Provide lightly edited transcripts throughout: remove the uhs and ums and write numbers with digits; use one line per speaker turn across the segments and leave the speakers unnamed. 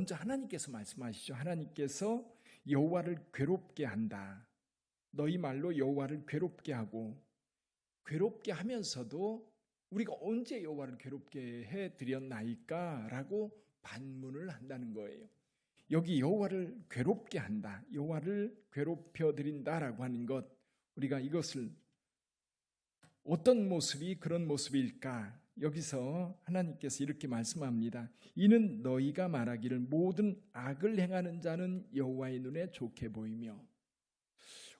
먼저 하나님께서 말씀하시죠. 하나님께서 여호와를 괴롭게 한다. 너희 말로 여호와를 괴롭게 하고, 괴롭게 하면서도 우리가 언제 여호와를 괴롭게 해드렸나이까? 라고 반문을 한다는 거예요. 여기 여호와를 괴롭게 한다, 여호와를 괴롭혀 드린다라고 하는 것, 우리가 이것을 어떤 모습이 그런 모습일까? 여기서 하나님께서 이렇게 말씀합니다. 이는 너희가 말하기를 모든 악을 행하는 자는 여호와의 눈에 좋게 보이며,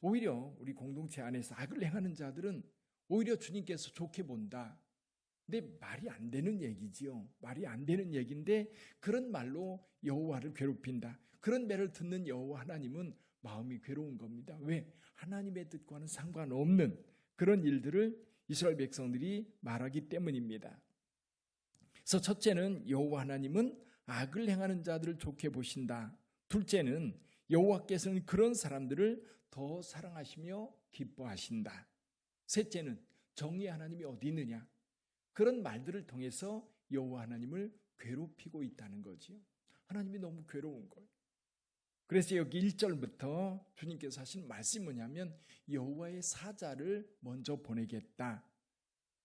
오히려 우리 공동체 안에서 악을 행하는 자들은 오히려 주님께서 좋게 본다. 근데 말이 안 되는 얘기지요. 말이 안 되는 얘기인데 그런 말로 여호와를 괴롭힌다. 그런 말을 듣는 여호와 하나님은 마음이 괴로운 겁니다. 왜? 하나님의 뜻과는 상관없는 그런 일들을 이스라엘 백성들이 말하기 때문입니다. 그래서 첫째는 여호와 하나님은 악을 행하는 자들을 좋게 보신다. 둘째는 여호와께서는 그런 사람들을 더 사랑하시며 기뻐하신다. 셋째는 정의의 하나님이 어디 있느냐? 그런 말들을 통해서 여호와 하나님을 괴롭히고 있다는 거지요. 하나님이 너무 괴로운 거예요. 그래서 여기 1절부터 주님께서 하신 말씀이 뭐냐면 여호와의 사자를 먼저 보내겠다.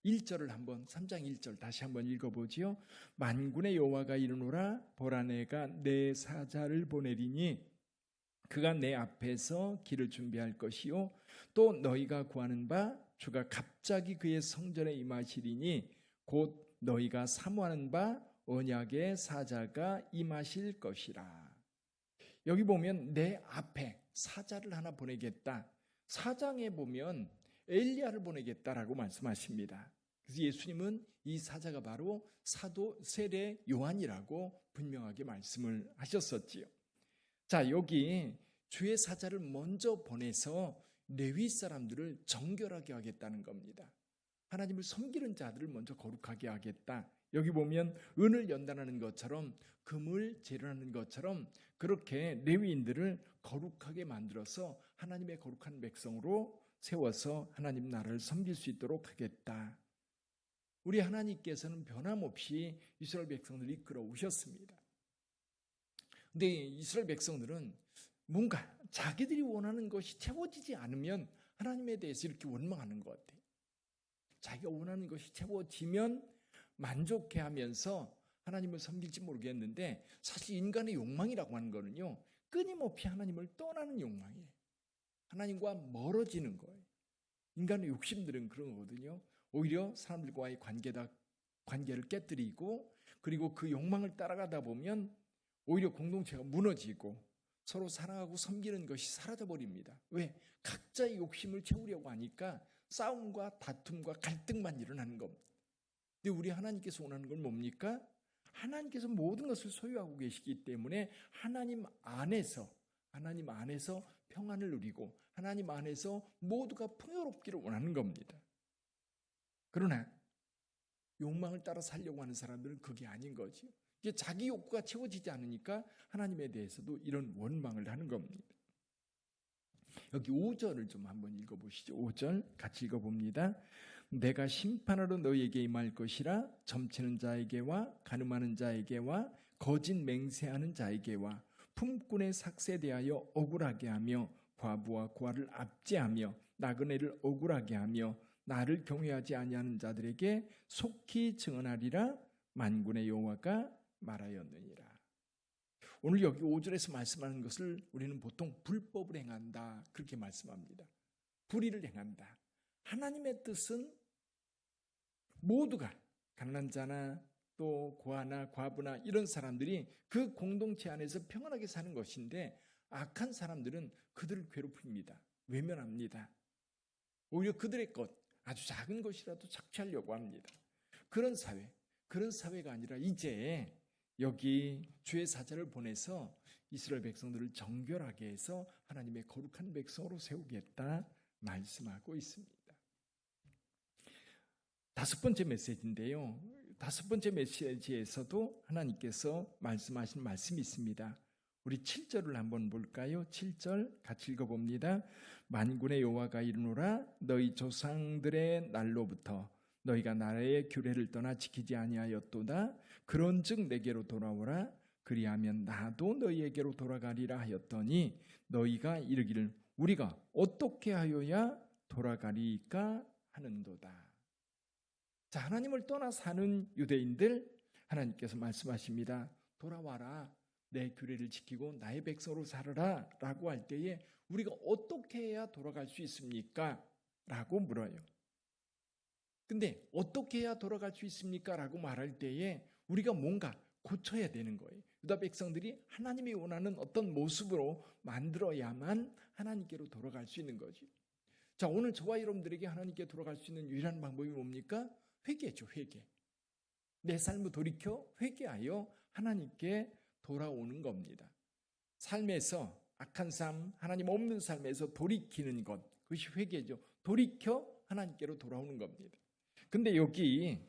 1절을 한번 3장 1절 다시 한번 읽어보지요. 만군의 여호와가 이르노라 보라 내가 내 사자를 보내리니 그가 내 앞에서 길을 준비할 것이요 또 너희가 구하는 바 주가 갑자기 그의 성전에 임하시리니 곧 너희가 사모하는 바 언약의 사자가 임하실 것이라. 여기 보면 내 앞에 사자를 하나 보내겠다. 4장에 보면 엘리야를 보내겠다라고 말씀하십니다. 그래서 예수님은 이 사자가 바로 사도 세례 요한이라고 분명하게 말씀을 하셨었지요. 자, 여기 주의 사자를 먼저 보내서 레위 사람들을 정결하게 하겠다는 겁니다. 하나님을 섬기는 자들을 먼저 거룩하게 하겠다. 여기 보면 은을 연단하는 것처럼 금을 재련하는 것처럼 그렇게 레위인들을 거룩하게 만들어서 하나님의 거룩한 백성으로 세워서 하나님 나라를 섬길 수 있도록 하겠다. 우리 하나님께서는 변함없이 이스라엘 백성들을 이끌어 오셨습니다. 근데 이스라엘 백성들은 뭔가 자기들이 원하는 것이 채워지지 않으면 하나님에 대해서 이렇게 원망하는 것 같아요. 자기가 원하는 것이 채워지면 만족해하면서 하나님을 섬길지 모르겠는데 사실 인간의 욕망이라고 하는 거는요, 끊임없이 하나님을 떠나는 욕망이에요. 하나님과 멀어지는 거예요. 인간의 욕심들은 그런 거거든요. 오히려 사람들과의 관계를 깨뜨리고 그리고 그 욕망을 따라가다 보면 오히려 공동체가 무너지고 서로 사랑하고 섬기는 것이 사라져버립니다. 왜? 각자의 욕심을 채우려고 하니까 싸움과 다툼과 갈등만 일어나는 겁니다. 근데 우리 하나님께서 원하는 건 뭡니까? 하나님께서 모든 것을 소유하고 계시기 때문에 하나님 안에서 평안을 누리고 하나님 안에서 모두가 풍요롭기를 원하는 겁니다. 그러나 욕망을 따라 살려고 하는 사람들은 그게 아닌 거죠. 이게 자기 욕구가 채워지지 않으니까 하나님에 대해서도 이런 원망을 하는 겁니다. 여기 5절을 좀 한번 읽어보시죠. 5절 같이 읽어봅니다. 내가 심판하러 너희에게 임할 것이라 점치는 자에게와 가늠하는 자에게와 거짓 맹세하는 자에게와 품꾼의 삭세에 대하여 억울하게 하며 과부와 고아를 압제하며 나그네를 억울하게 하며 나를 경외하지 아니하는 자들에게 속히 증언하리라 만군의 여호와가 말하였느니라. 오늘 여기 5절에서 말씀하는 것을 우리는 보통 불법을 행한다 그렇게 말씀합니다. 불의를 행한다. 하나님의 뜻은 모두가 가난한 자나 또 고아나 과부나 이런 사람들이 그 공동체 안에서 평안하게 사는 것인데 악한 사람들은 그들을 괴롭힙니다. 외면합니다. 오히려 그들의 것 아주 작은 것이라도 착취하려고 합니다. 그런 사회가 아니라 이제 여기 주의 사자를 보내서 이스라엘 백성들을 정결하게 해서 하나님의 거룩한 백성으로 세우겠다 말씀하고 있습니다. 5번째 메시지인데요. 5번째 메시지에서도 하나님께서 말씀하신 말씀이 있습니다. 우리 7절을 한번 볼까요? 7절 같이 읽어봅니다. 만군의 여호와가 이르노라 너희 조상들의 날로부터 너희가 나라의 규례를 떠나 지키지 아니하였도다. 그런즉 내게로 돌아오라. 그리하면 나도 너희에게로 돌아가리라 하였더니 너희가 이르기를 우리가 어떻게 하여야 돌아가리까 하는도다. 자, 하나님을 떠나 사는 유대인들 하나님께서 말씀하십니다. 돌아와라. 내 규례를 지키고 나의 백성으로 살아라 라고 할 때에 우리가 어떻게 해야 돌아갈 수 있습니까? 라고 물어요. 근데 어떻게 해야 돌아갈 수 있습니까? 라고 말할 때에 우리가 뭔가 고쳐야 되는 거예요. 유다 백성들이 하나님이 원하는 어떤 모습으로 만들어야만 하나님께로 돌아갈 수 있는 거지. 자, 오늘 저와 여러분들에게 하나님께 돌아갈 수 있는 유일한 방법이 뭡니까? 회개죠, 회개. 내 삶을 돌이켜 회개하여 하나님께 돌아오는 겁니다. 삶에서 악한 삶, 하나님 없는 삶에서 돌이키는 것, 그것이 회개죠. 돌이켜 하나님께로 돌아오는 겁니다. 근데 여기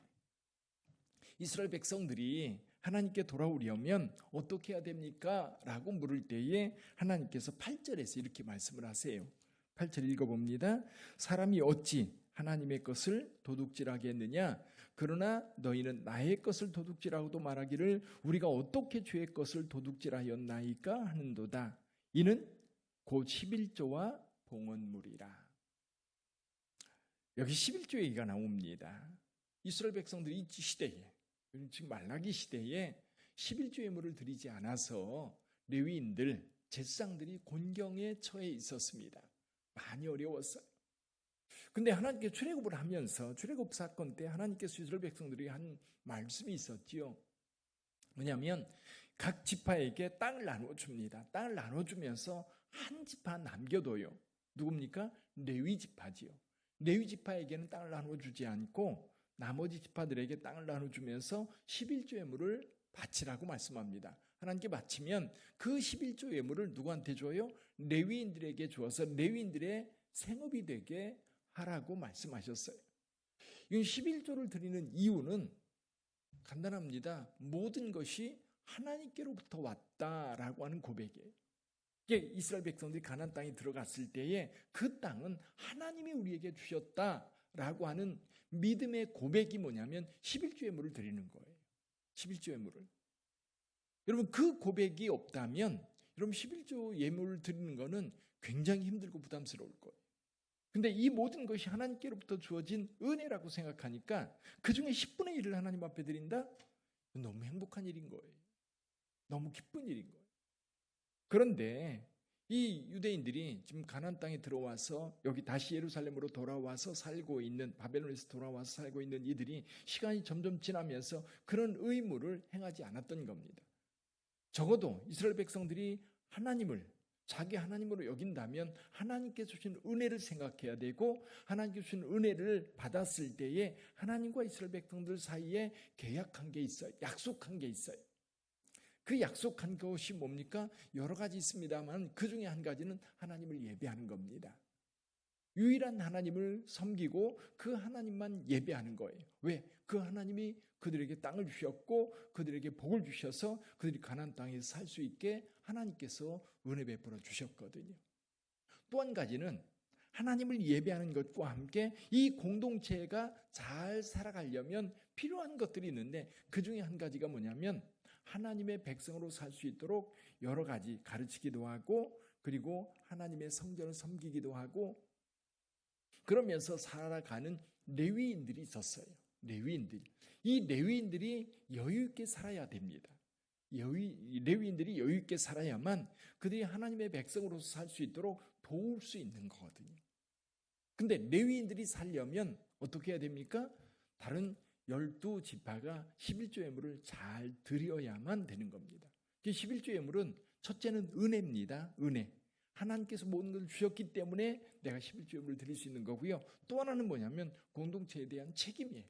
이스라엘 백성들이 하나님께 돌아오려면 어떻게 해야 됩니까? 라고 물을 때에 하나님께서 8절에서 이렇게 말씀을 하세요. 8절 읽어봅니다. 사람이 어찌 하나님의 것을 도둑질하겠느냐? 그러나 너희는 나의 것을 도둑질하고도 말하기를 우리가 어떻게 주의 것을 도둑질하였나이까 하는도다. 이는 곧 11조와 봉헌물이라. 여기 11조 얘기가 나옵니다. 이스라엘 백성들이 이 시대에, 지금 말라기 시대에 11조 예물을 드리지 않아서 레위인들, 제사장들이 곤경에 처해 있었습니다. 많이 어려웠어요. 근데 하나님께 출애굽을 하면서 출애굽 사건 때 하나님께서 이스라엘 백성들이 한 말씀이 있었지요. 뭐냐면 각 지파에게 땅을 나눠줍니다. 땅을 나눠주면서 한 지파 남겨둬요. 누굽니까? 레위 지파지요. 레위 지파에게는 땅을 나눠주지 않고 나머지 지파들에게 땅을 나눠주면서 11조 예물을 바치라고 말씀합니다. 하나님께 바치면 그 11조 예물을 누구한테 줘요? 레위인들에게 주어서 레위인들의 생업이 되게 하라고 말씀하셨어요. 이 11조를 드리는 이유는 간단합니다. 모든 것이 하나님께로부터 왔다라고 하는 고백이에요. 이게 이스라엘 백성들이 가나안 땅에 들어갔을 때에 그 땅은 하나님이 우리에게 주셨다라고 하는 믿음의 고백이 뭐냐면 11조 예물을 드리는 거예요. 11조 예물을. 여러분 그 고백이 없다면 여러분 11조 예물을 드리는 거는 굉장히 힘들고 부담스러울 거예요. 근데 이 모든 것이 하나님께로부터 주어진 은혜라고 생각하니까 그 중에 10분의 1을 하나님 앞에 드린다? 너무 행복한 일인 거예요. 너무 기쁜 일인 거예요. 그런데 이 유대인들이 지금 가나안 땅에 들어와서 여기 다시 예루살렘으로 돌아와서 살고 있는, 바벨론에서 돌아와서 살고 있는 이들이 시간이 점점 지나면서 그런 의무를 행하지 않았던 겁니다. 적어도 이스라엘 백성들이 하나님을 자기 하나님으로 여긴다면 하나님께 주신 은혜를 생각해야 되고 하나님께 주신 은혜를 받았을 때에 하나님과 이스라엘 백성들 사이에 계약한 게 있어요. 약속한 게 있어요. 그 약속한 것이 뭡니까? 여러 가지 있습니다만 그 중에 한 가지는 하나님을 예배하는 겁니다. 유일한 하나님을 섬기고 그 하나님만 예배하는 거예요. 왜? 그 하나님이 그들에게 땅을 주셨고 그들에게 복을 주셔서 그들이 가나안 땅에서 살 수 있게 하나님께서 은혜 베풀어 주셨거든요. 또 한 가지는 하나님을 예배하는 것과 함께 이 공동체가 잘 살아가려면 필요한 것들이 있는데 그 중에 한 가지가 뭐냐면 하나님의 백성으로 살 수 있도록 여러 가지 가르치기도 하고 그리고 하나님의 성전을 섬기기도 하고 그러면서 살아가는 레위인들이 있었어요. 레위인들이. 이 레위인들이 여유 있게 살아야 됩니다. 레위인들이 여유 있게 살아야만 그들이 하나님의 백성으로서 살 수 있도록 도울 수 있는 거거든요. 근데 레위인들이 살려면 어떻게 해야 됩니까? 다른 12지파가 11조 예물을 잘 드려야만 되는 겁니다. 11조 예물은 첫째는 은혜입니다. 은혜. 하나님께서 모든 것을 주셨기 때문에 내가 11조 예물을 드릴 수 있는 거고요. 또 하나는 뭐냐면 공동체에 대한 책임이에요.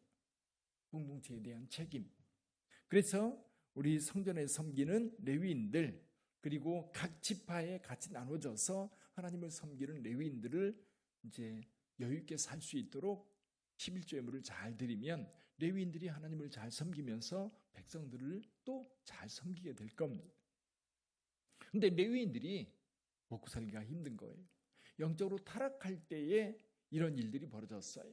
공동체에 대한 책임. 그래서 우리 성전에 섬기는 레위인들 그리고 각 지파에 같이 나눠져서 하나님을 섬기는 레위인들을 이제 여유 있게 살 수 있도록 11조 예물을 잘 드리면 레위인들이 하나님을 잘 섬기면서 백성들을 또 잘 섬기게 될 겁니다. 근데 레위인들이 먹고 살기가 힘든 거예요. 영적으로 타락할 때에 이런 일들이 벌어졌어요.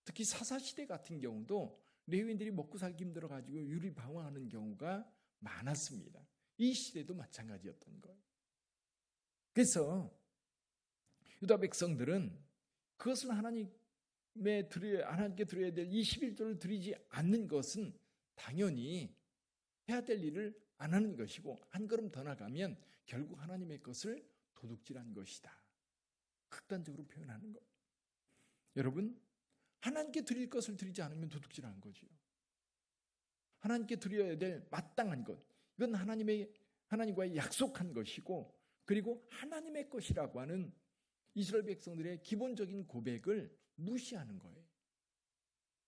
특히 사사시대 같은 경우도 레위인들이 먹고 살기 힘들어가지고 유리방황하는 경우가 많았습니다. 이 시대도 마찬가지였던 거예요. 그래서 유다 백성들은 그것을 하나님께 드려야 될 이 11조를 드리지 않는 것은 당연히 해야 될 일을 안 하는 것이고, 한 걸음 더 나가면 결국 하나님의 것을 도둑질한 것이다. 극단적으로 표현하는 것. 여러분, 하나님께 드릴 것을 드리지 않으면 도둑질한 거지요. 하나님께 드려야 될 마땅한 것, 이건 하나님과의 약속한 것이고, 그리고 하나님의 것이라고 하는 이스라엘 백성들의 기본적인 고백을 무시하는 거예요.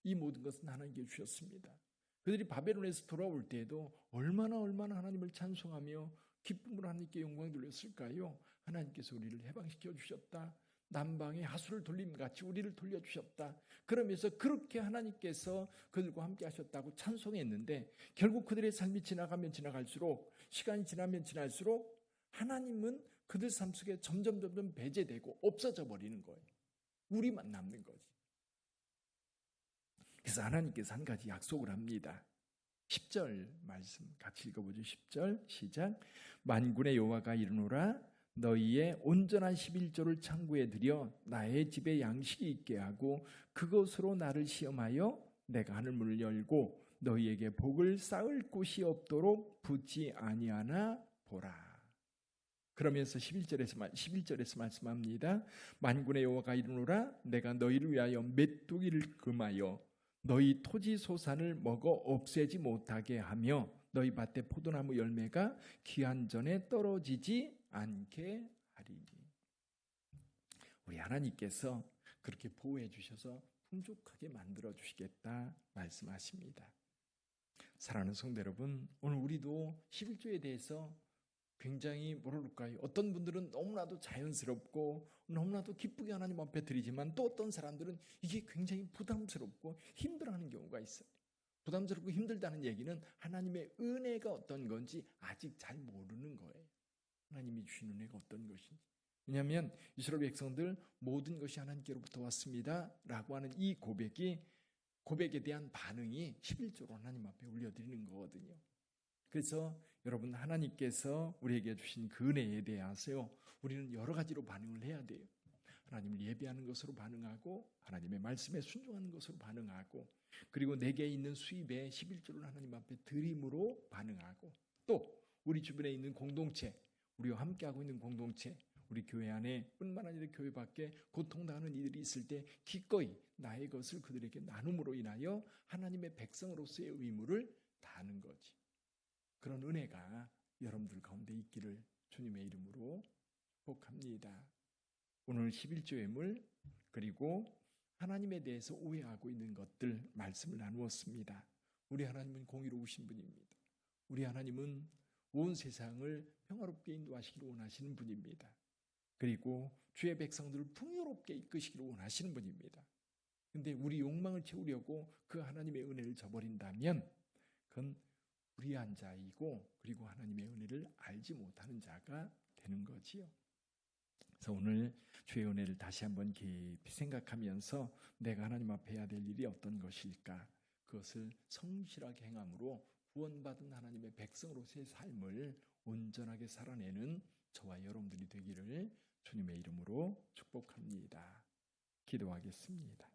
이 모든 것은 하나님께 주셨습니다. 그들이 바벨론에서 돌아올 때에도 얼마나 하나님을 찬송하며 기쁨으로 하나님께 영광 돌렸을까요? 하나님께서 우리를 해방시켜 주셨다. 남방의 하수를 돌림같이 우리를 돌려주셨다. 그러면서 그렇게 하나님께서 그들과 함께 하셨다고 찬송했는데, 결국 그들의 삶이 지나가면 지나갈수록, 시간이 지나면 지날수록 하나님은 그들 삶 속에 점점 배제되고 없어져 버리는 거예요. 우리만 남는 거지. 그래서 하나님께서 한 가지 약속을 합니다. 10절 말씀 같이 읽어보죠. 10절 시작. 만군의 여호와가 이르노라, 너희의 온전한 11조를 창고에 들여 나의 집에 양식이 있게 하고 그것으로 나를 시험하여 내가 하늘문을 열고 너희에게 복을 쌓을 곳이 없도록 붙지 아니하나 보라. 그러면서 11절에서 말씀합니다. 만군의 여호와가 이르노라, 내가 너희를 위하여 메뚜기를 금하여 너희 토지 소산을 먹어 없애지 못하게 하며 너희 밭의 포도나무 열매가 기한 전에 떨어지지 않게 하리니. 우리 하나님께서 그렇게 보호해 주셔서 풍족하게 만들어 주시겠다 말씀하십니다. 사랑하는 성도 여러분, 오늘 우리도 11조에 대해서 굉장히 뭐랄까요? 어떤 분들은 너무나도 자연스럽고 너무나도 기쁘게 하나님 앞에 드리지만, 또 어떤 사람들은 이게 굉장히 부담스럽고 힘들어하는 경우가 있어요. 부담스럽고 힘들다는 얘기는 하나님의 은혜가 어떤 건지 아직 잘 모르는 거예요. 하나님이 주신 은혜가 어떤 것인지. 왜냐하면 이스라엘 백성들 모든 것이 하나님께로부터 왔습니다 라고 하는 이 고백에 대한 반응이 11조로 하나님 앞에 올려드리는 거거든요. 그래서 여러분, 하나님께서 우리에게 주신 그 은혜에 대해서 우리는 여러 가지로 반응을 해야 돼요. 하나님을 예배하는 것으로 반응하고, 하나님의 말씀에 순종하는 것으로 반응하고, 그리고 내게 있는 수입의 11조를 하나님 앞에 드림으로 반응하고, 또 우리 주변에 있는 공동체, 우리와 함께하고 있는 공동체, 우리 교회 안에 뿐만 아니라 교회 밖에 고통당하는 이들이 있을 때 기꺼이 나의 것을 그들에게 나눔으로 인하여 하나님의 백성으로서의 의무를 다하는 거지. 그런 은혜가 여러분들 가운데 있기를 주님의 이름으로 축복합니다. 오늘 11조의 물, 그리고 하나님에 대해서 오해하고 있는 것들 말씀을 나누었습니다. 우리 하나님은 공의로우신 분입니다. 우리 하나님은 온 세상을 평화롭게 인도하시기를 원하시는 분입니다. 그리고 주의 백성들을 풍요롭게 이끄시기를 원하시는 분입니다. 그런데 우리 욕망을 채우려고 그 하나님의 은혜를 저버린다면 그건 불의한 자이고, 그리고 하나님의 은혜를 알지 못하는 자가 되는 거지요. 그래서 오늘 주의 은혜를 다시 한번 깊이 생각하면서 내가 하나님 앞에 해야 될 일이 어떤 것일까, 그것을 성실하게 행함으로 구원받은 하나님의 백성으로서의 삶을 온전하게 살아내는 저와 여러분들이 되기를 주님의 이름으로 축복합니다. 기도하겠습니다.